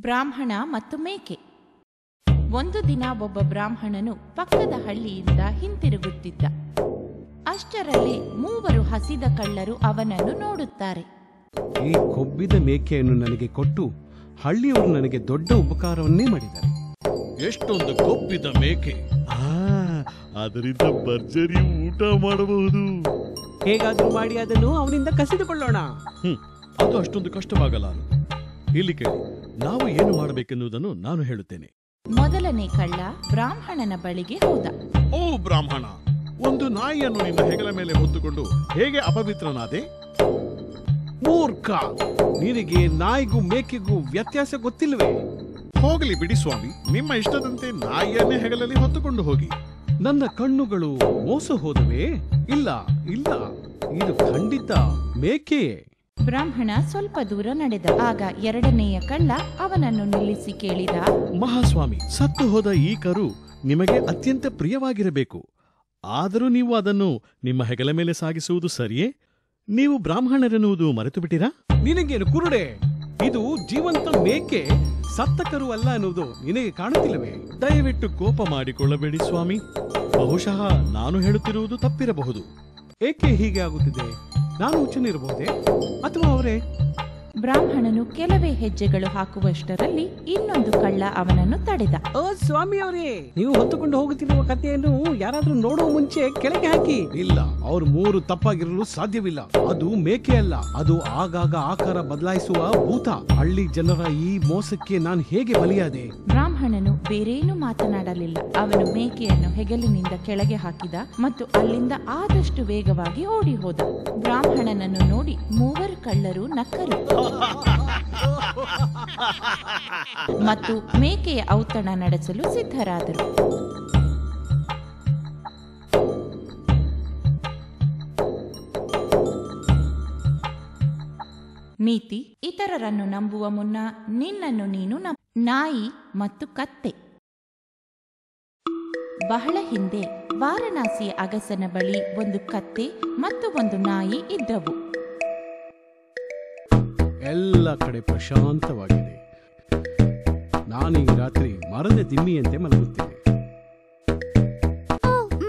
ಬ್ರಾಹ್ಮಣ ಮತ್ತು ಮೇಕೆ. ಒಂದು ದಿನ ಒಬ್ಬ ಬ್ರಾಹ್ಮಣನು ಪಕ್ಕದ ಹಳ್ಳಿಯಿಂದ ಹಿಂತಿರುಗುತ್ತಿದ್ದ. ಅಷ್ಟರಲ್ಲಿ ಮೂವರು ಹಸಿದ ಕಳ್ಳರು ಅವನನ್ನು ನೋಡುತ್ತಾರೆ. ಈ ಕೊಬ್ಬಿದ ಮೇಕೆಯನ್ನು ನನಗೆ ಕೊಟ್ಟು ಹಳ್ಳಿಯವರು ನನಗೆ ದೊಡ್ಡ ಉಪಕಾರವನ್ನೇ ಮಾಡಿದ್ದಾರೆ. ಎಷ್ಟೊಂದು ಕೊಬ್ಬಿದ ಮೇಕೆ! ಅದರಿಂದ ಭರ್ಜರಿ ಊಟ ಮಾಡಬಹುದು. ಹೇಗಾದ್ರೂ ಮಾಡಿ ಅದನ್ನು ಅವನಿಂದ ಕಸಿದುಕೊಳ್ಳೋಣ. ಅದು ಅಷ್ಟೊಂದು ಕಷ್ಟವಾಗಲಾರದು. ಇಲ್ಲಿ ಕೇಳಿ, ನಾವು ಏನು ಮಾಡಬೇಕೆನ್ನುವುದನ್ನು ನಾನು ಹೇಳುತ್ತೇನೆ. ಮೊದಲನೇ ಕಳ್ಳ ಬ್ರಾಹ್ಮಣನ ಬಳಿಗೆ ಹೋದ. ಓ ಬ್ರಾಹ್ಮಣ, ಒಂದು ನಾಯಿಯನ್ನು ನಿನ್ನ ಹೆಗಲ ಮೇಲೆ ಹೊತ್ತುಕೊಂಡು ಹೇಗೆ ಅಪವಿತ್ರನಾದೆ? ಮೂರ್ಖ, ನಿನಗೆ ನಾಯಿಗೂ ಮೇಕೆಗೂ ವ್ಯತ್ಯಾಸ ಗೊತ್ತಿಲ್ವೇ? ಹೋಗಲಿ ಬಿಡಿ ಸ್ವಾಮಿ, ನಿಮ್ಮ ಇಷ್ಟದಂತೆ ನಾಯಿಯನ್ನೇ ಹೆಗಲಲ್ಲಿ ಹೊತ್ತುಕೊಂಡು ಹೋಗಿ. ನನ್ನ ಕಣ್ಣುಗಳು ಮೋಸ ಹೋದವೇ? ಇಲ್ಲ ಇಲ್ಲ, ಇದು ಖಂಡಿತ ಮೇಕೆಯೇ. ಬ್ರಾಹ್ಮಣ ಸ್ವಲ್ಪ ದೂರ ನಡೆದ. ಆಗ ಎರಡನೆಯ ಕಳ್ಳ ಅವನನ್ನು ನಿಲ್ಲಿಸಿ ಕೇಳಿದ, ಮಹಾಸ್ವಾಮಿ, ಸತ್ತು ಹೋದ ಈ ಕರು ನಿಮಗೆ ಅತ್ಯಂತ ಪ್ರಿಯವಾಗಿರಬೇಕು. ಆದರೂ ನೀವು ಅದನ್ನು ನಿಮ್ಮ ಹೆಗಲ ಮೇಲೆ ಸಾಗಿಸುವುದು ಸರಿಯೇ? ನೀವು ಬ್ರಾಹ್ಮಣರೆನ್ನುವುದು ಮರೆತು ಬಿಟ್ಟಿರಾ? ನಿನಗೇನು ಕುರುಡೆ? ಇದು ಜೀವಂತ ಮೇಕೆ, ಸತ್ತ ಕರು ಅಲ್ಲ ಅನ್ನುವುದು ನಿನಗೆ ಕಾಣುತ್ತಿಲ್ಲವೇ? ದಯವಿಟ್ಟು ಕೋಪ ಮಾಡಿಕೊಳ್ಳಬೇಡಿ ಸ್ವಾಮಿ. ಬಹುಶಃ ನಾನು ಹೇಳುತ್ತಿರುವುದು ತಪ್ಪಿರಬಹುದು. ಏಕೆ ಹೀಗೆ ಆಗುತ್ತಿದೆ? ನಾನು ಹುಚ್ಚನಿರಬಹುದೇ ಅಥವಾ ಅವರೇ? ಬ್ರಾಹ್ಮಣನು ಕೆಲವೇ ಹೆಜ್ಜೆಗಳು ಹಾಕುವಷ್ಟರಲ್ಲಿ ಇನ್ನೊಂದು ಕಳ್ಳ ಅವನನ್ನು ತಡೆದ. ಓ ಸ್ವಾಮಿ ಅವರೇ, ನೀವು ಹೊತ್ತುಕೊಂಡು ಹೋಗುತ್ತಿರುವ ಕಥೆಯನ್ನು ಯಾರಾದ್ರೂ ನೋಡುವ ಮುಂಚೆ ಕೆಳಗೆ ಹಾಕಿ. ಇಲ್ಲ, ಅವ್ರು ಮೂರು ತಪ್ಪಾಗಿರಲು ಸಾಧ್ಯವಿಲ್ಲ. ಅದು ಮೇಕೆ ಅಲ್ಲ, ಅದು ಆಗಾಗ ಆಕಾರ ಬದಲಾಯಿಸುವ ಭೂತ. ಹಳ್ಳಿ ಜನರ ಈ ಮೋಸಕ್ಕೆ ನಾನು ಹೇಗೆ ಬಲಿಯಾದೆ? ಬ್ರಾಹ್ಮಣನು ಬೇರೇನು ಮಾತನಾಡಲಿಲ್ಲ. ಅವನು ಮೇಕೆಯನ್ನು ಹೆಗಲಿನಿಂದ ಕೆಳಗೆ ಹಾಕಿದ ಮತ್ತು ಅಲ್ಲಿಂದ ಆದಷ್ಟು ವೇಗವಾಗಿ ಓಡಿ ಹೋದ. ಬ್ರಾಹ್ಮಣನನ್ನು ನೋಡಿ ಮೂವರು ಕಳ್ಳರು ನಕ್ಕರು ಮತ್ತು ಮೇಕೆಯ ಔತಣ ನಡೆಸಲು ಸಿದ್ಧರಾದರು. ನೀತಿ: ಇತರರನ್ನು ನಂಬುವ ಮುನ್ನ ನಿನ್ನನ್ನು ನೀನು ನಾಯಿ ಮತ್ತು ಕತ್ತೆ. ಬಹಳ ಹಿಂದೆ ವಾರಣಾಸಿಯ ಅಗಸನ ಬಳಿ ಒಂದು ಕತ್ತೆ ಮತ್ತು ಒಂದು ನಾಯಿ ಇದ್ದವು. ಎಲ್ಲ ಕಡೆ ಪ್ರಶಾಂತವಾಗಿದೆ. ನಾನೀಗ ರಾತ್ರಿ ಮರದ ದಿಮ್ಮಿಯಂತೆ ಮಲಗುತ್ತೇನೆ.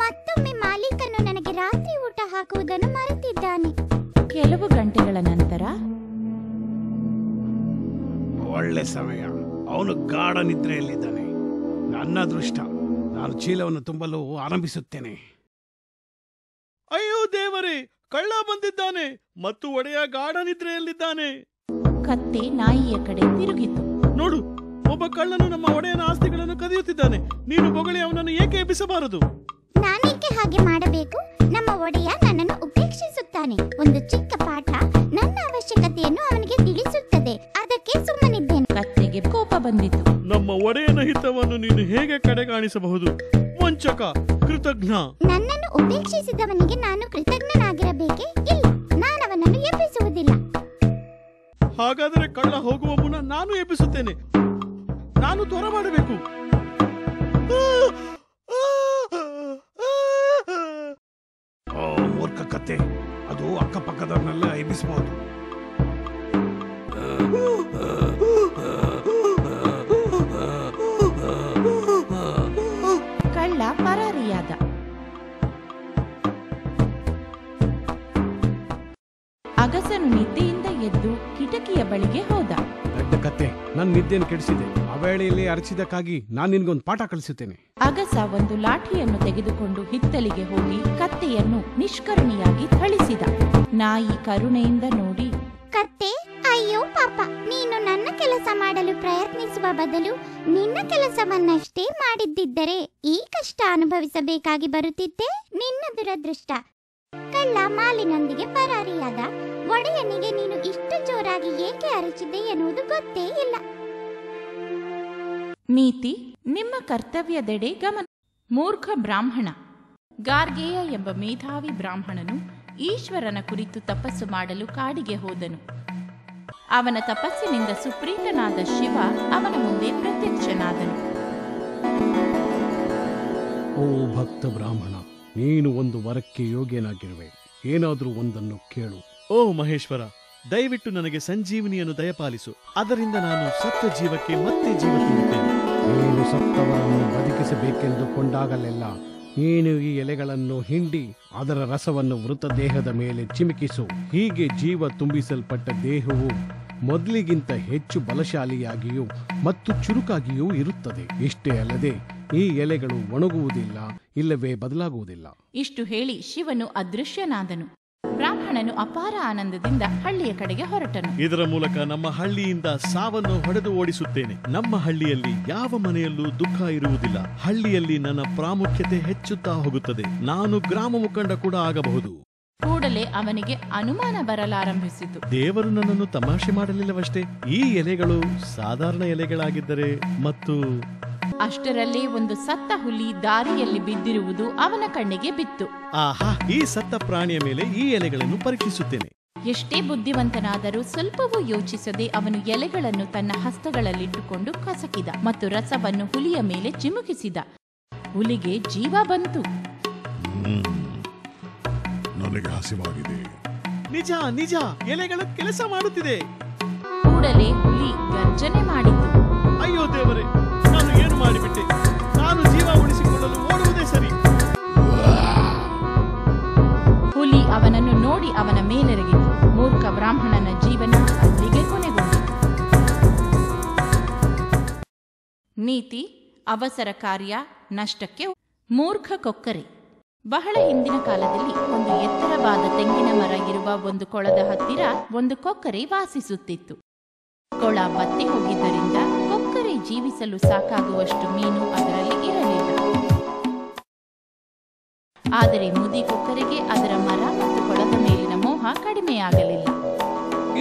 ಮತ್ತೊಮ್ಮೆ ಮಾಲೀಕನು ನನಗೆ ರಾತ್ರಿ ಊಟ ಹಾಕುವುದನ್ನು ಮರೆತಿದ್ದಾನೆ. ಕೆಲವು ಗಂಟೆಗಳ ನಂತರ, ಒಳ್ಳೆ ಸಮಯ, ಅವನು ಗಾಢ ನಿದ್ರೆಯಲ್ಲಿದ್ದಾನೆ. ನನ್ನ ಅದೃಷ್ಟ. ನಾನು ಚೀಲವನ್ನು ತುಂಬಲು ಆರಂಭಿಸುತ್ತೇನೆ. ಅಯ್ಯೋ ದೇವರೇ, ಕಳ್ಳ ಬಂದಿದ್ದಾನೆ ಮತ್ತು ಒಡೆಯ ಗಾಢ ನಿದ್ರೆಯಲ್ಲಿದ್ದಾನೆ. ಕತ್ತೆ ನಾಯಿಯ ಕಡೆ ತಿರುಗಿತು. ನೋಡು, ಒಬ್ಬ ಕಳ್ಳನು ನಮ್ಮ ಒಡೆಯನ ಆಸ್ತಿಗಳನ್ನು ಕದಿಯುತ್ತಿದ್ದಾನೆ. ನೀನು ಬೊಗಳಿ ಅವನನ್ನು ಏಕೆ ಎಬ್ಬಿಸಬಾರದು? ನಾನೇಕೆ ಹಾಗೆ ಮಾಡಬೇಕು? ನಮ್ಮ ಒಡೆಯ ನನ್ನನ್ನು ಉಪೇಕ್ಷಿಸುತ್ತಾನೆ. ಒಂದು ಚಿಕ್ಕ ಪಾಠ ನನ್ನ ಅವಶ್ಯಕತೆಯನ್ನು ಅವನಿಗೆ ತಿಳಿಸುತ್ತದೆ. ಅದಕ್ಕೆ ಸುಮ್ಮನಿದ್ದೇನೆ. ಕತ್ತೆಗೆ ಕೋಪ ಬಂದಿತು. ನಮ್ಮ ಒಡೆಯನ ಹಿತವನ್ನು ನೀನು ಹೇಗೆ ಕಡೆಗಾಣಿಸಬಹುದು? ವಂಚಕ, ಕೃತಜ್ಞ. ನನ್ನನ್ನು ಉಪೇಕ್ಷಿಸಿದವನಿಗೆ ನಾನು ಕೃತಜ್ಞನಾಗಿರಬೇಕೆ? ಇಲ್ಲ, ನಾನು ಅವನನ್ನು ಎಬ್ಬಿಸುವುದಿಲ್ಲ. ಹಾಗಾದರೆ ಕಳ್ಳ ಹೋಗುವ ಮುನ್ನ ನಾನು ಎಬ್ಬಿಸುತ್ತೇನೆ. ನಾನು ತ್ವರ ಮಾಡಬೇಕು. ಮೂರ್ಖ ಕತ್ತೆ, ಅದು ಅಕ್ಕಪಕ್ಕದವನ್ನೆಲ್ಲ ಎಬ್ಬಿಸಬಹುದು. ಕಳ್ಳ ಪರಾರಿಯಾದ. ಅಗಸನು ನಿದ್ದೆಯಿಂದ ಎದ್ದು ಕಿಟಕಿಯ ಬಳಿಗೆ ಹೋದ. ದೊಡ್ಡ ಕತ್ತೆ, ನನ್ನ ನಿದ್ದೆಯನ್ನು ಕೆಡಿಸಿದೆ. ಆ ವೇಳೆಯಲ್ಲಿ ಅರಚಿದಕ್ಕಾಗಿ ನಾನು ನಿನ್ಗೊಂದು ಪಾಠ ಕಲಿಸುತ್ತೇನೆ. ಅಗಸ ಒಂದು ಲಾಠಿಯನ್ನು ತೆಗೆದುಕೊಂಡು ಹಿತ್ತಲಿಗೆ ಹೋಗಿ ಕತ್ತೆಯನ್ನು ನಿಷ್ಕರುಣಿಯಾಗಿ ಥಳಿಸಿದ. ನಾಯಿ ಕರುಣೆಯಿಂದ ನೋಡಿ, ಕತ್ತೆ, ಅಯ್ಯೋ ಪಾಪ, ನೀನು ನನ್ನ ಕೆಲಸ ಮಾಡಲು ಪ್ರಯತ್ನಿಸುವ ಬದಲು ನಿನ್ನ ಕೆಲಸವನ್ನಷ್ಟೇ ಮಾಡಿದ್ದಿದ್ದರೆ ಈ ಕಷ್ಟ ಅನುಭವಿಸಬೇಕಾಗಿ ಬರುತ್ತಿದ್ದೆ. ನಿನ್ನ ದುರದೃಷ್ಟ. ಕಳ್ಳ ಮಾಲಿನೊಂದಿಗೆ ಪರಾರಿಯಾದ. ಒಡೆಯನಿಗೆ ನೀನು ಇಷ್ಟು ಜೋರಾಗಿ ಏಕೆ ಅರಚಿದ್ದೆ ಎನ್ನುವುದು ಗೊತ್ತೇ ಇಲ್ಲ. ನೀತಿ: ನಿಮ್ಮ ಕರ್ತವ್ಯದೆಡೆ ಗಮನ. ಮೂರ್ಖ ಬ್ರಾಹ್ಮಣ. ಗಾರ್ಗೇಯ ಎಂಬ ಮೇಧಾವಿ ಬ್ರಾಹ್ಮಣನು ಈಶ್ವರನ ಕುರಿತು ತಪಸ್ಸು ಮಾಡಲು ಕಾಡಿಗೆ ಹೋದನು. ಅವನ ತಪಸ್ಸಿನಿಂದ ಸುಪ್ರೀತನಾದ ಶಿವ ಅವನ ಮುಂದೆ ಪ್ರತ್ಯಕ್ಷನಾದನು. ಓ ಭಕ್ತ ಬ್ರಾಹ್ಮಣ, ನೀನು ಒಂದು ವರಕ್ಕೆ ಯೋಗ್ಯನಾಗಿರುವೆ. ಏನಾದರೂ ಒಂದನ್ನು ಕೇಳು. ಓ ಮಹೇಶ್ವರ, ದಯವಿಟ್ಟು ನನಗೆ ಸಂಜೀವನಿಯನ್ನು ದಯಪಾಲಿಸು. ಅದರಿಂದ ನಾನು ಸತ್ತ ಜೀವಕ್ಕೆ ಮತ್ತೆ ಜೀವ ತುಂಬುತ್ತೇನೆ. ನೀನು ಸತ್ತವರನ್ನು ಬದುಕಿಸಬೇಕೆಂದು ಕೊಂಡಾಗಲೆಲ್ಲ ನೀನು ಈ ಎಲೆಗಳನ್ನು ಹಿಂಡಿ ಅದರ ರಸವನ್ನು ಮೃತದೇಹದ ಮೇಲೆ ಚಿಮುಕಿಸು. ಹೀಗೆ ಜೀವ ತುಂಬಿಸಲ್ಪಟ್ಟ ದೇಹವು ಮೊದಲಿಗಿಂತ ಹೆಚ್ಚು ಬಲಶಾಲಿಯಾಗಿಯೂ ಮತ್ತು ಚುರುಕಾಗಿಯೂ ಇರುತ್ತದೆ. ಇಷ್ಟೇ ಅಲ್ಲದೆ ಈ ಎಲೆಗಳು ಒಣಗುವುದಿಲ್ಲ, ಇಲ್ಲವೇ ಬದಲಾಗುವುದಿಲ್ಲ. ಇಷ್ಟು ಹೇಳಿ ಶಿವನು ಅದೃಶ್ಯನಾದನು. ಬ್ರಾಹ್ಮಣನು ಅಪಾರ ಆನಂದದಿಂದ ಹಳ್ಳಿಯ ಕಡೆಗೆ ಹೊರಟನು. ಇದರ ಮೂಲಕ ನಮ್ಮ ಹಳ್ಳಿಯಿಂದ ಸಾವನ್ನು ಹೊಡೆದು ಓಡಿಸುತ್ತೇನೆ. ನಮ್ಮ ಹಳ್ಳಿಯಲ್ಲಿ ಯಾವ ಮನೆಯಲ್ಲೂ ದುಃಖ ಇರುವುದಿಲ್ಲ. ಹಳ್ಳಿಯಲ್ಲಿ ನನ್ನ ಪ್ರಾಮುಖ್ಯತೆ ಹೆಚ್ಚುತ್ತಾ ಹೋಗುತ್ತದೆ. ನಾನು ಗ್ರಾಮ ಮುಖಂಡ ಕೂಡ ಆಗಬಹುದು. ಕೂಡಲೇ ಅವನಿಗೆ ಅನುಮಾನ ಬರಲಾರಂಭಿಸಿತು. ದೇವರು ನನ್ನನ್ನು ತಮಾಷೆ ಮಾಡಲಿಲ್ಲವಷ್ಟೇ. ಈ ಎಲೆಗಳು ಸಾಧಾರಣ ಎಲೆಗಳಾಗಿದ್ದರೆ ಮತ್ತು ಅಷ್ಟರಲ್ಲೇ ಒಂದು ಸತ್ತ ಹುಲಿ ದಾರಿಯಲ್ಲಿ ಬಿದ್ದಿರುವುದು ಅವನ ಕಣ್ಣಿಗೆ ಬಿತ್ತು. ಆಹಾ, ಈ ಸತ್ತ ಪ್ರಾಣಿಯ ಮೇಲೆ ಈ ಎಲೆಗಳನ್ನು ಪರೀಕ್ಷಿಸುತ್ತೇನೆ. ಎಷ್ಟೇ ಬುದ್ಧಿವಂತನಾದರೂ ಸ್ವಲ್ಪವೂ ಯೋಚಿಸದೆ ಅವನು ಎಲೆಗಳನ್ನು ತನ್ನ ಹಸ್ತಗಳಲ್ಲಿಟ್ಟುಕೊಂಡು ಕಸಕಿದ ಮತ್ತು ರಸವನ್ನು ಹುಲಿಯ ಮೇಲೆ ಚಿಮುಕಿಸಿದ. ಹುಲಿಗೆ ಜೀವ ಬಂತು. ನನಗೆ ಹಸಿವಾಗಿದೆ. ನಿಜ ನಿಜ, ಎಲೆಗಳು ಕೆಲಸ ಮಾಡುತ್ತಿದೆ. ಕೂಡಲೇ ಹುಲಿ ಗರ್ಜನೆ ಮಾಡಿತು. ಅಯ್ಯೋ ದೇವರೇ, ನಾನು ಏನು ಮಾಡಿಬಿಟ್ಟೆ? ನಾನು ಜೀವ ಉಳಿಸಿಕೊಳ್ಳಲು ಓಡುವುದೇ ಸರಿ. ಹುಲಿ ಅವನನ್ನು ನೋಡಿ ಅವನ ಮೇಲೆರಗಿತು. ಮೂರ್ಖ ಬ್ರಾಹ್ಮಣನ ಜೀವನ ಅಲ್ಲಿಗೆ ಕೊನೆಗೊಂಡಿತು. ನೀತಿ: ಅವಸರ ಕಾರ್ಯ ನಷ್ಟಕ್ಕೆ. ಮೂರ್ಖ ಕೊಕ್ಕರೆ. ಬಹಳ ಹಿಂದಿನ ಕಾಲದಲ್ಲಿ ಒಂದು ಎತ್ತರವಾದ ತೆಂಗಿನ ಮರ ಇರುವ ಒಂದು ಕೊಳದ ಹತ್ತಿರ ಒಂದು ಕೊಕ್ಕರೆ ವಾಸಿಸುತ್ತಿತ್ತು. ಕೊಳ ಬತ್ತಿ ಹೋಗಿದ್ದರಿಂದ ಕೊಕ್ಕರೆ ಜೀವಿಸಲು ಸಾಕಾಗುವಷ್ಟು ಮೀನು ಅದರಲ್ಲಿ ಇರಲಿಲ್ಲ. ಆದರೆ ಮುದಿ ಕೊಕ್ಕರೆಗೆ ಅದರ ಮರ ಮತ್ತು ಕೊಳದ ಮೇಲಿನ ಮೋಹ ಕಡಿಮೆಯಾಗಲಿಲ್ಲ.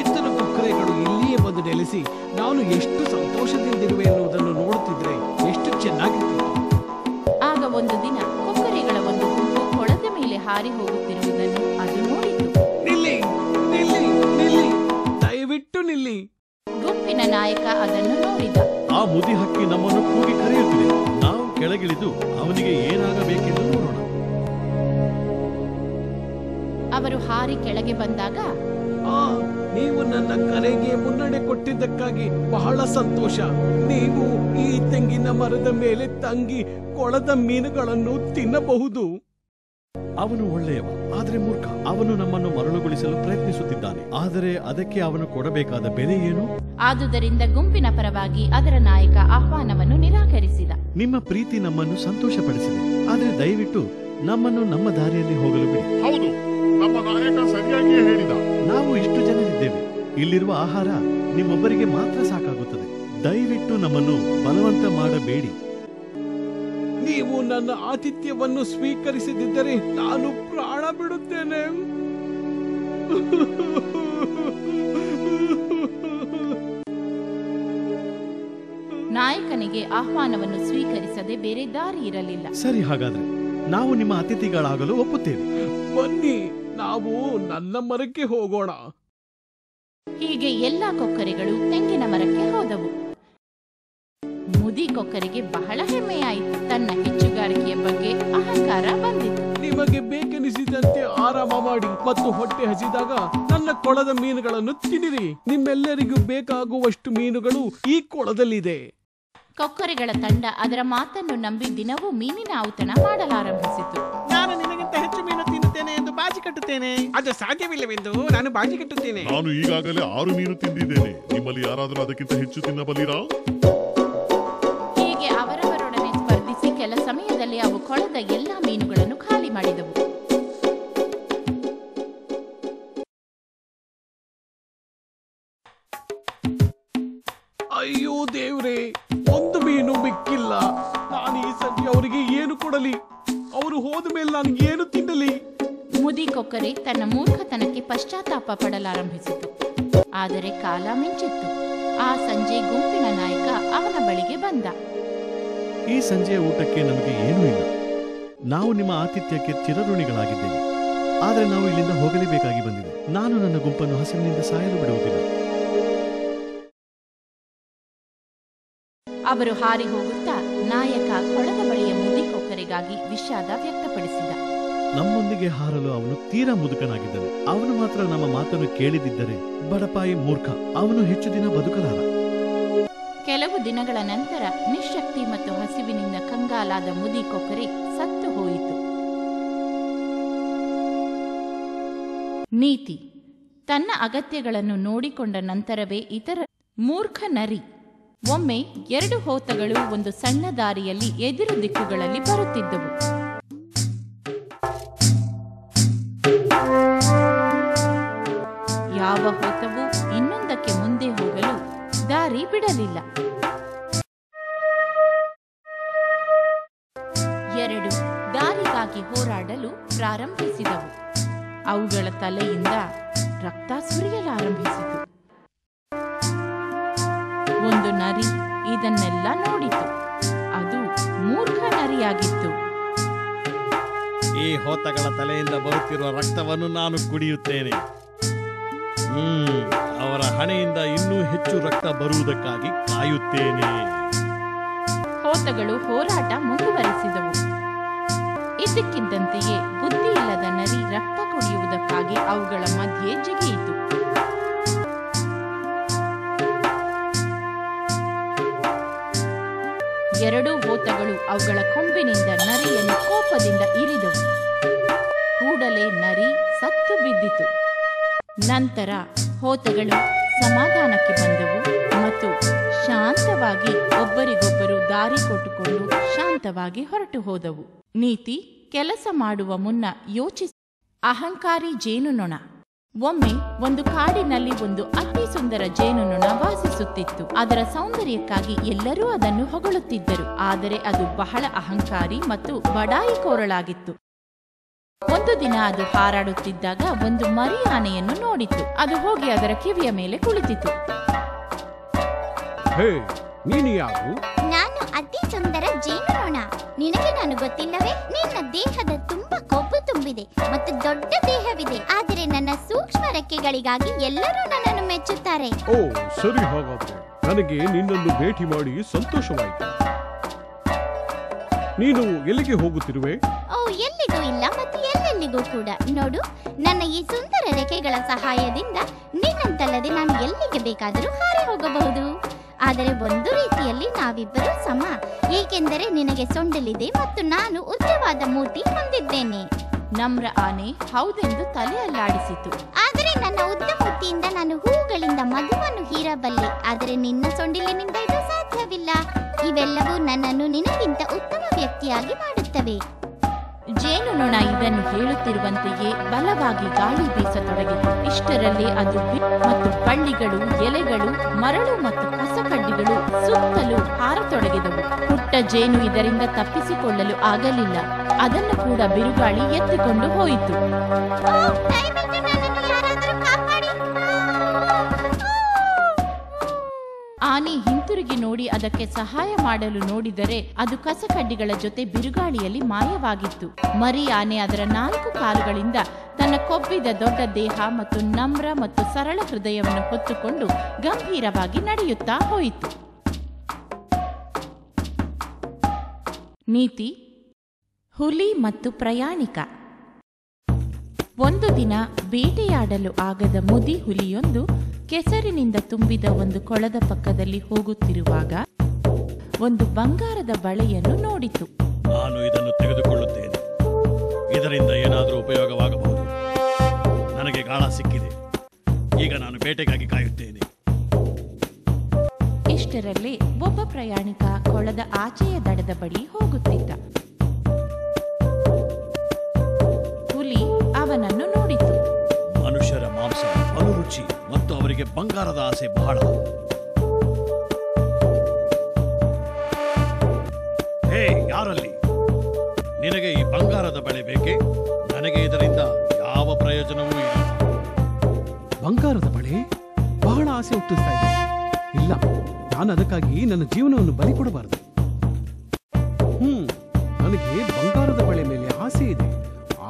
ಇತರ ಕೊಕ್ಕರೆಗಳು ಇಲ್ಲಿಯೇ ಬಂದು ನೆಲೆಸಿ ನಾನು ಎಷ್ಟು ಸಂತೋಷದಿಂದಿರುವೆ ಎನ್ನುವುದನ್ನು ನೋಡುತ್ತಿದ್ರೆ ಎಷ್ಟು ಚೆನ್ನಾಗಿತ್ತು. ಆಗ ಒಂದು ದಿನ ಕೊಕ್ಕರೆಗಳ ಒಂದು ಗುಂಪು ಕೊಳದ ಮೇಲೆ ಹಾರಿ ಹೋಗುತ್ತಿರುವುದನ್ನು ಅದು ನೋಡಿತು. ನಿಲ್ಲಿ ನಿಲ್ಲಿ ನಿಲ್ಲಿ, ದಯವಿಟ್ಟು ನಿಲ್ಲಿ. ಗುಂಪಿನ ನಾಯಕ ಅದನ್ನು ನೋಡಿದ. ಆ ಮುದಿ ಹಕ್ಕಿ ನಮ್ಮನ್ನು ಕೂಗಿ ಕರೆಯುತ್ತಿದೆ. ನಾವು ಕೆಳಗಿಳಿದು ಅವನಿಗೆ ಏನಾಗಬೇಕೆಂದು ನೋಡೋಣ. ಅವರು ಹಾರಿ ಕೆಳಗೆ ಬಂದಾಗ, ನೀವು ನನ್ನ ಕರೆಗೆ ಮುನ್ನಡೆ ಕೊಟ್ಟಿದ್ದಕ್ಕಾಗಿ ಬಹಳ ಸಂತೋಷ. ನೀವು ಈ ತೆಂಗಿನ ಮರದ ಮೇಲೆ ತಂಗಿ ಕೊಳದ ಮೀನುಗಳನ್ನು ತಿನ್ನಬಹುದು. ಅವನು ಒಳ್ಳೆಯವ, ಆದರೆ ಮೂರ್ಖ. ಅವನು ನಮ್ಮನ್ನು ಮರಳುಗೊಳಿಸಲು ಪ್ರಯತ್ನಿಸುತ್ತಿದ್ದಾನೆ. ಆದರೆ ಅದಕ್ಕೆ ಅವನು ಕೊಡಬೇಕಾದ ಬೆಲೆ ಏನು? ಆದುದರಿಂದ ಗುಂಪಿನ ಪರವಾಗಿ ಅದರ ನಾಯಕ ಆಹ್ವಾನವನ್ನು ನಿರಾಕರಿಸಿದ. ನಿಮ್ಮ ಪ್ರೀತಿ ನಮ್ಮನ್ನು ಸಂತೋಷಪಡಿಸಿದೆ, ಆದರೆ ದಯವಿಟ್ಟು ನಮ್ಮನ್ನು ನಮ್ಮ ದಾರಿಯಲ್ಲಿ ಹೋಗಲು ಬಿಡಿ. ಹೌದು, ನಮ್ಮ ನಾಯಕ ಸರಿಯಾಗಿಯೇ ಹೇಳಿದ. ನಾವು ಇಷ್ಟು ಜನರಿದ್ದೇವೆ. ಇಲ್ಲಿರುವ ಆಹಾರ ನಿಮ್ಮೊಬ್ಬರಿಗೆ ಮಾತ್ರ ಸಾಕಾಗುತ್ತದೆ. ದಯವಿಟ್ಟು ನಮ್ಮನ್ನು ಬಲವಂತ ಮಾಡಬೇಡಿ. ನೀವು ನನ್ನ ಆತಿಥ್ಯವನ್ನು ಸ್ವೀಕರಿಸದಿದ್ದರೆ ನಾನು ಪ್ರಾಣ ಬಿಡುತ್ತೇನೆ. ನಾಯಕನಿಗೆ ಆಹ್ವಾನವನ್ನು ಸ್ವೀಕರಿಸದೆ ಬೇರೆ ದಾರಿ ಇರಲಿಲ್ಲ. ಸರಿ, ಹಾಗಾದ್ರೆ ನಾವು ನಿಮ್ಮ ಅತಿಥಿಗಳಾಗಲು ಒಪ್ಪುತ್ತೇವೆ. ಬನ್ನಿ, ನಾವು ನನ್ನ ಮರಕ್ಕೆ ಹೋಗೋಣ. ಹೀಗೆ ಎಲ್ಲಾ ಕೊಕ್ಕರೆಗಳು ತೆಂಗಿನ ಮರಕ್ಕೆ ಹೋದವು. ಮುದಿ ಕೊಕ್ಕರೆಗೆ ಬಹಳ ಹೆಮ್ಮೆಯಾಯಿತು. ತನ್ನ ಹೆಚ್ಚುಗಾರಿಕೆಯ ಬಗ್ಗೆ ಅಹಂಕಾರ ಬಂದಿತು. ನಿಮಗೆ ಬೇಕೆನಿಸಿದಂತೆ ಆರಾಮ ಮಾಡಿ ಮತ್ತು ಹೊಟ್ಟೆ ಹಸಿದಾಗ ನನ್ನ ಕೊಳದ ಮೀನುಗಳನ್ನು ತಿನ್ನಿರಿ. ನಿಮ್ಮೆಲ್ಲರಿಗೂ ಬೇಕಾಗುವಷ್ಟು ಮೀನುಗಳು ಈ ಕೊಳದಲ್ಲಿದೆ. ಕೊಕ್ಕರೆಗಳ ತಂಡ ಅದರ ಮಾತನ್ನು ನಂಬಿ ದಿನವೂ ಮೀನಿನ ಔತಣ ಮಾಡಲಾರಂಭಿಸಿತು. ನಾನು ನಿನಗಿಂತ ಹೆಚ್ಚು ಮೀನು ತಿನ್ನುತ್ತೇನೆ ಎಂದು ಬಾಜಿ ಕಟ್ಟುತ್ತೇನೆ. ಅದು ಸಾಧ್ಯವಿಲ್ಲವೆಂದು ನಾನು ಬಾಜಿ ಕಟ್ಟುತ್ತೇನೆ. ನಾನು ಈಗಾಗಲೇ 6 ಮೀನು ತಿಂದಿದ್ದೇನೆ. ನಿಮ್ಮಲ್ಲಿ ಯಾರಾದರೂ ಅದಕ್ಕಿಂತ ಹೆಚ್ಚು ತಿನ್ನಬಲ್ಲಿರಾ? ಹೀಗೆ ಅವರವರೊಡನೆ ಸ್ಪರ್ಧಿಸಿ ಕೆಲ ಸಮಯದಲ್ಲಿ ಅವು ಕೊಳದ ಎಲ್ಲಾ ಮೀನುಗಳನ್ನು ಖಾಲಿ ಮಾಡಿದವು. ಅಯ್ಯೋ ದೇವ್ರೇ, ಒಂದು ಮೀನು ಮಿಕ್ಕಿಲ್ಲ. ನಾನು ಈ ಸಂಜೆ ಅವರಿಗೆ ಏನು ಕೊಡಲಿ? ಅವರು ಹೋದ ಮೇಲೆ ನಾನು ಏನು ತಿನ್ನಲಿ? ಮುದಿ ಕೊಕ್ಕರೆ ತನ್ನ ಮೂರ್ಖತನಕ್ಕೆ ಪಶ್ಚಾತ್ತಾಪ ಪಡಲಾರಂಭಿಸಿತು. ಆದರೆ ಕಾಲ ಮಿಂಚಿತ್ತು. ಆ ಸಂಜೆ ಗುಂಪಿನ ನಾಯಕ ಅವನ ಬಳಿಗೆ ಬಂದ. ಈ ಸಂಜೆಯ ಊಟಕ್ಕೆ ನಮಗೆ ಏನೂ ಇಲ್ಲ. ನಾವು ನಿಮ್ಮ ಆತಿಥ್ಯಕ್ಕೆ ಚಿರಋಣಿಗಳಾಗಿದ್ದೇವೆ. ಆದರೆ ನಾವು ಇಲ್ಲಿಂದ ಹೋಗಲೇಬೇಕಾಗಿ ಬಂದಿದೆ. ನಾನು ನನ್ನ ಗುಂಪನ್ನು ಹಸಿವಿನಿಂದ ಸಾಯಲು ಬಿಡುವುದಿಲ್ಲ. ಅವರು ಹಾರಿ ಹೋಗುತ್ತಾ ನಾಯಕ ಕೊಳದ ಬಳಿಯ ಮುದಿ ಕೊಕ್ಕರೆಗಾಗಿ ವಿಷಾದ ವ್ಯಕ್ತಪಡಿಸಿದ. ನಮ್ಮೊಂದಿಗೆ ಹಾರಲು ಅವನು ತೀರಾ ಮುದುಕನಾಗಿದ್ದಾನೆ. ಅವನು ಮಾತ್ರ ನಮ್ಮ ಮಾತನ್ನು ಕೇಳಿದಿದ್ದರೆ ಬಡಪಾಯಿ ಮೂರ್ಖ, ಅವನು ಹೆಚ್ಚು ದಿನ ಬದುಕಲಾರ. ಕೆಲವು ದಿನಗಳ ನಂತರ ನಿಶ್ಶಕ್ತಿ ಮತ್ತು ಹಸಿವಿನಿಂದ ಕಂಗಾಲಾದ ಮುದಿ ಕೊಕ್ಕರೆ ಸತ್ತು ಹೋಯಿತು. ನೀತಿ: ತನ್ನ ಅಗತ್ಯಗಳನ್ನು ನೋಡಿಕೊಂಡ ನಂತರವೇ ಇತರ ಮೂರ್ಖ ನರಿ. ಒಮ್ಮೆ 2 ಹೋತಗಳು ಒಂದು ಸಣ್ಣ ದಾರಿಯಲ್ಲಿ ಎದುರು ದಿಕ್ಕುಗಳಲ್ಲಿ ಬರುತ್ತಿದ್ದವು. ಯಾವ ಹೋತವೂ ಇನ್ನೊಂದಕ್ಕೆ ಮುಂದೆ ಹೋಗಲು ದಾರಿ ಬಿಡಲಿಲ್ಲ. 2 ದಾರಿಗಾಗಿ ಹೋರಾಡಲು ಪ್ರಾರಂಭಿಸಿದವು. ಅವುಗಳ ತಲೆಯಿಂದ ರಕ್ತ ಸುರಿಯಲಾರಂಭಿಸಿತು. ಒಂದು ನರಿ ಇದನ್ನೆಲ್ಲ ನೋಡಿತು. ಅದು ಮೂರ್ಖ ನರಿಯಾಗಿತ್ತು. ಈ ಹೋತಗಳ ತಲೆಯಿಂದ ಬರುತ್ತಿರುವ ರಕ್ತವನ್ನು ನಾನು ಕುಡಿಯುತ್ತೇನೆ. ಅವರ ಹಣೆಯಿಂದ ಇನ್ನೂ ಹೆಚ್ಚು ರಕ್ತ ಬರುವುದಕ್ಕಾಗಿ ಕಾಯುತ್ತೇನೆ. ಹೋತಗಳು ಹೋರಾಟ ಮುಂದುವರೆಸಿದವು. ಇದ್ದಕ್ಕಿದ್ದಂತೆಯೇ ಬುದ್ಧಿ ಇಲ್ಲದ ನರಿ ರಕ್ತ ಕುಡಿಯುವುದಕ್ಕಾಗಿ ಅವುಗಳ ಮಧ್ಯೆ ಜಿಗಿಯಿತು. ಎರಡೂ ಹೋತಗಳು ಅವುಗಳ ಕೊಂಬಿನಿಂದ ನರಿಯನ್ನು ಕೋಪದಿಂದ ಇರಿದವು. ಕೂಡಲೇ ನರಿ ಸತ್ತು ಬಿದ್ದಿತು. ನಂತರ ಹೋತಗಳು ಸಮಾಧಾನಕ್ಕೆ ಬಂದವು ಮತ್ತು ಶಾಂತವಾಗಿ ಒಬ್ಬರಿಗೊಬ್ಬರು ದಾರಿ ಕೊಟ್ಟುಕೊಂಡು ಶಾಂತವಾಗಿ ಹೊರಟು ಹೋದವು. ನೀತಿ: ಕೆಲಸ ಮಾಡುವ ಮುನ್ನ ಯೋಚಿಸಿ. ಅಹಂಕಾರಿ ಜೇನುನೊಣ. ಒಮ್ಮೆ ಒಂದು ಕಾಡಿನಲ್ಲಿ ಒಂದು ಅತಿ ಸುಂದರ ಜೇನುನೊಣ ವಾಸಿಸುತ್ತಿತ್ತು. ಅದರ ಸೌಂದರ್ಯಕ್ಕಾಗಿ ಎಲ್ಲರೂ ಅದನ್ನು ಹೊಗಳುತ್ತಿದ್ದರು. ಆದರೆ ಅದು ಬಹಳ ಅಹಂಕಾರಿ ಮತ್ತು ಬಡಾಯಿಕೋರಳಾಗಿತ್ತು. ಒಂದು ದಿನ ಅದು ಹಾರಾಡುತ್ತಿದ್ದಾಗ ಒಂದು ಮರಿ ಆನೆಯನ್ನು ನೋಡಿತು. ಅದು ಹೋಗಿ ಅದರ ಕಿವಿಯ ಮೇಲೆ ಕುಳಿತಿತು. ಹೇ, ನೀನು ಯಾರು? ನಾನು ಅತಿ ಸುಂದರ ಜೇನುನೊಣ. ನಿನಗೆ ನಾನು ಗೊತ್ತಿಲ್ಲವೇ? ನಿನ್ನ ದೇಹದ ತುಂಬಾ ಕೊಬ್ಬು ತುಂಬಿದೆ ಮತ್ತು ದೊಡ್ಡ ದೇಹವಿದೆ. ಆದರೆ ನನ್ನ ಸೂಕ್ಷ್ಮ ರೆಕ್ಕೆಗಳಿಗಾಗಿ ಎಲ್ಲರೂ ನನ್ನನ್ನು ಮೆಚ್ಚುತ್ತಾರೆ. ಓ ಸರಿ, ಹಾಗಾದ್ರೆ ನನಗೆ ನಿನ್ನನ್ನು ಭೇಟಿ ಮಾಡಿ ಸಂತೋಷವಾಯಿತು. ನೀನು ಎಲ್ಲಿಗೆ ಹೋಗುತ್ತಿರುವೆ? ಓ, ಎಲ್ಲಿಗೂ ಇಲ್ಲ ಮತ್ತು ಎಲ್ಲೆಲ್ಲಿಗೂ ಕೂಡ. ನೋಡು, ನನ್ನ ಈ ಸುಂದರ ರೆಕ್ಕೆಗಳ ಸಹಾಯದಿಂದ ನಿನ್ನಂತಲ್ಲದೆ ನಾನು ಎಲ್ಲಿಗೆ ಬೇಕಾದರೂ ಹಾರಿ ಹೋಗಬಹುದು. ಆದರೆ ಒಂದು ರೀತಿಯಲ್ಲಿ ನಾವಿಬ್ಬರೂ ಸಮ, ಏಕೆಂದರೆ ನಿನಗೆ ಸೊಂಡಲಿದೆ ಮತ್ತು ನಾನು ಉದ್ದವಾದ ಮೂತಿ ಹೊಂದಿದ್ದೇನೆ. ನಮ್ರ ಆನೆ ಹೌದೆಂದು ತಲೆ ಅಲ್ಲಾಡಿಸಿತು. ಆದರೆ ನನ್ನ ಉದ್ದ ಮೂತಿಯಿಂದ ನಾನು ಹೂಗಳಿಂದ ಮಧುವನ್ನು ಹೀರಬಲ್ಲೆ, ಆದರೆ ನಿನ್ನ ಸೊಂಡಿಲಿನಿಂದ ಇದು ಸಾಧ್ಯವಿಲ್ಲ. ಇವೆಲ್ಲವೂ ನನ್ನನ್ನು ನಿನಗಿಂತ ಉತ್ತಮ ವ್ಯಕ್ತಿಯಾಗಿ ಮಾಡುತ್ತವೆ. ಜೇನುನೊಣ ಇದನ್ನು ಹೇಳುತ್ತಿರುವಂತೆಯೇ ಬಲವಾಗಿ ಗಾಳಿ ಬೀಸತೊಡಗಿತು. ಇಷ್ಟರಲ್ಲಿ ಅದು ಮತ್ತು ಬಳ್ಳಿಗಳು, ಎಲೆಗಳು, ಮರಳು ಮತ್ತು ಕಸಕಡ್ಡಿಗಳು ಸುತ್ತಲೂ ಹಾರತೊಡಗಿದವು. ಪುಟ್ಟ ಜೇನು ಇದರಿಂದ ತಪ್ಪಿಸಿಕೊಳ್ಳಲು ಆಗಲಿಲ್ಲ. ಅದನ್ನು ಕೂಡ ಬಿರುಗಾಳಿ ಎತ್ತಿಕೊಂಡು ಹೋಯಿತು. ಆನೆ ಹಿಂತಿರುಗಿ ನೋಡಿ ಅದಕ್ಕೆ ಸಹಾಯ ಮಾಡಲು ನೋಡಿದರೆ ಅದು ಕಸಕಡ್ಡಿಗಳ ಜೊತೆ ಬಿರುಗಾಳಿಯಲ್ಲಿ ಮಾಯವಾಗಿತ್ತು. ಮರಿ ಆನೆ ಅದರ 4 ಕಾಲುಗಳಿಂದ ತನ್ನ ಕೊಬ್ಬಿದ ದೊಡ್ಡ ದೇಹ ಮತ್ತು ನಮ್ರ ಮತ್ತು ಸರಳ ಹೃದಯವನ್ನು ಹೊತ್ತುಕೊಂಡು ಗಂಭೀರವಾಗಿ ನಡೆಯುತ್ತಾ ಹೋಯಿತು. ನೀತಿ: ಹುಲಿ ಮತ್ತು ಪ್ರಯಾಣಿಕ. ಒಂದು ದಿನ ಬೇಟೆಯಾಡಲು ಆಗದ ಮುದಿ ಹುಲಿಯೊಂದು ಕೆಸರಿನಿಂದ ತುಂಬಿದ ಒಂದು ಕೊಳದ ಪಕ್ಕದಲ್ಲಿ ಹೋಗುತ್ತಿರುವಾಗ ಒಂದು ಬಂಗಾರದ ಬಳೆಯನ್ನು ನೋಡಿತು. ನಾನು ಇದನ್ನು ತೆಗೆದುಕೊಳ್ಳುತ್ತೇನೆ. ಇದರಿಂದ ಏನಾದರೂ ಉಪಯೋಗವಾಗಬಹುದು. ನನಗೆ ಗಾಳ ಸಿಕ್ಕಿದೆ. ಈಗ ನಾನು ಬೇಟೆಗಾಗಿ ಕಾಯುತ್ತೇನೆ. ಇಷ್ಟರಲ್ಲೇ ಒಬ್ಬ ಪ್ರಯಾಣಿಕ ಕೊಳದ ಆಚೆಯ ದಡದ ಬಳಿ ಹೋಗುತ್ತಿದ್ದ. ಹುಲಿ ಅವನನ್ನು ನೋಡಿತು. ಮನುಷ್ಯರ ಮಾಂಸ ಅನುರುಚಿ ಮತ್ತು ಅವರಿಗೆ ಬಂಗಾರದ ಆಸೆ ಬಹಳ. ಹೇ, ಯಾರಲ್ಲಿ? ನಿನಗೆ ಈ ಬಂಗಾರದ ಬಳೆ ಬೇಕೆ? ನನಗೆ ಇದರಿಂದ ಯಾವ ಪ್ರಯೋಜನವೂ ಇಲ್ಲ. ಬಂಗಾರದ ಬಳೆ ಬಹಳ ಆಸೆ ಹುಟ್ಟಿಸ್ತಾ ಇದೆ. ಇಲ್ಲ, ನಾನು ಅದಕ್ಕಾಗಿ ನನ್ನ ಜೀವನವನ್ನು ಬಲಿ ಕೊಡಬಾರದು. ನನಗೆ ಬಂಗಾರದ ಬಳೆ ಮೇಲೆ ಆಸೆ ಇದೆ.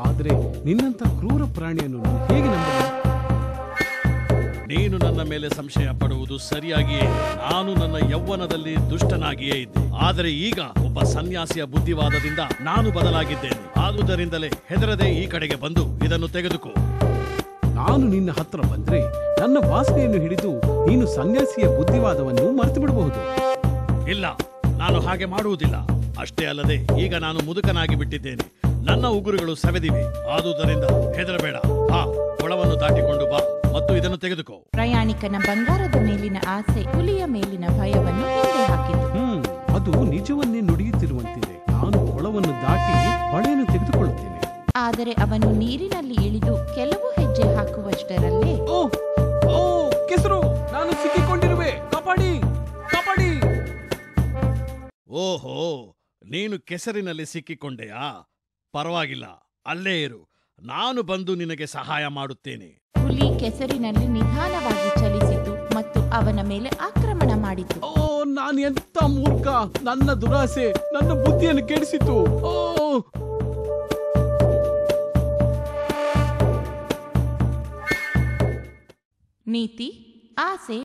ಆದರೆ ನಿನ್ನಂತ ಕ್ರೂರ ಪ್ರಾಣಿಯನ್ನು ನಾನು ಹೇಗೆ ನಂಬಲಿ? ನೀನು ನನ್ನ ಮೇಲೆ ಸಂಶಯ ಪಡುವುದು ಸರಿಯಾಗಿಯೇ ಇದೆ. ನಾನು ನನ್ನ ಯೌವನದಲ್ಲಿ ದುಷ್ಟನಾಗಿಯೇ ಇದ್ದೆ, ಆದರೆ ಈಗ ಒಬ್ಬ ಸನ್ಯಾಸಿಯ ಬುದ್ಧಿವಾದದಿಂದ ನಾನು ಬದಲಾಗಿದ್ದೇನೆ. ಆದುದರಿಂದಲೇ ಹೆದರದೆ ಈ ಕಡೆಗೆ ಬಂದು ಇದನ್ನು ತೆಗೆದುಕೋ. ನಾನು ನಿನ್ನ ಹತ್ರ ಬಂದ್ರೆ ನನ್ನ ವಾಸನೆಯನ್ನು ಹಿಡಿದು ನೀನು ಸನ್ಯಾಸಿಯ ಬುದ್ಧಿವಾದವನ್ನು ಮರೆತು ಬಿಡಬಹುದು. ಇಲ್ಲ, ನಾನು ಹಾಗೆ ಮಾಡುವುದಿಲ್ಲ. ಅಷ್ಟೇ ಅಲ್ಲದೆ ಈಗ ನಾನು ಮುದುಕನಾಗಿ ಬಿಟ್ಟಿದ್ದೇನೆ. ನನ್ನ ಉಗುರುಗಳು ಸವೆದಿವೆ. ಆದುದರಿಂದ ಹೆದರಬೇಡ. ಬಾ, ಕೊಳವನ್ನು ದಾಟಿಕೊಂಡು ಬಾ ಮತ್ತು ಇದನ್ನು ತೆಗೆದುಕೋ. ಪ್ರಯಾಣಿಕನ ಬಂಗಾರದ ಮೇಲಿನ ಆಸೆ ಹುಲಿಯ ಮೇಲಿನ ಭಯವನ್ನು ಹಿಂದೆ ಹಾಕಿತು. ಅದು ನಿಜವನ್ನೇ ನುಡಿಯುತ್ತಿರುವಂತಿದೆ. ನಾನು ಕೊಳವನ್ನು ದಾಟಿ ಬಳೆಯನ್ನು ತೆಗೆದುಕೊಳ್ಳುತ್ತೇನೆ. ಆದರೆ ಅವನು ನೀರಿನಲ್ಲಿ ಇಳಿದು ಕೆಲವು ಹೆಜ್ಜೆ ಹಾಕುವಷ್ಟರಲ್ಲೇ ಕೆಸರು, ನಾನು ಸಿಕ್ಕಿಕೊಂಡಿರುವೆ, ಕಾಪಾಡಿ ಕಾಪಾಡಿ. ಓಹೋ, ನೀನು ಕೆಸರಿನಲ್ಲಿ ಸಿಕ್ಕಿಕೊಂಡೆಯಾ? ಪರವಾಗಿಲ್ಲ, ಅಲ್ಲೇ ಇರು, ನಾನು ಬಂದು ನಿನಗೆ ಸಹಾಯ ಮಾಡುತ್ತೇನೆ. ಹುಲಿ ಕೆಸರಿನಲ್ಲಿ ನಿಧಾನವಾಗಿ ಚಲಿಸಿತು ಮತ್ತು ಅವನ ಮೇಲೆ ಆಕ್ರಮಣ ಮಾಡಿತು. ನಾನು ಎಂತ ಮೂರ್ಖ! ನನ್ನ ದುರಾಸೆ ನನ್ನ ಬುದ್ಧಿಯನ್ನು ಕೆಡಿಸಿತು. ನೀತಿ: ಆಸೆ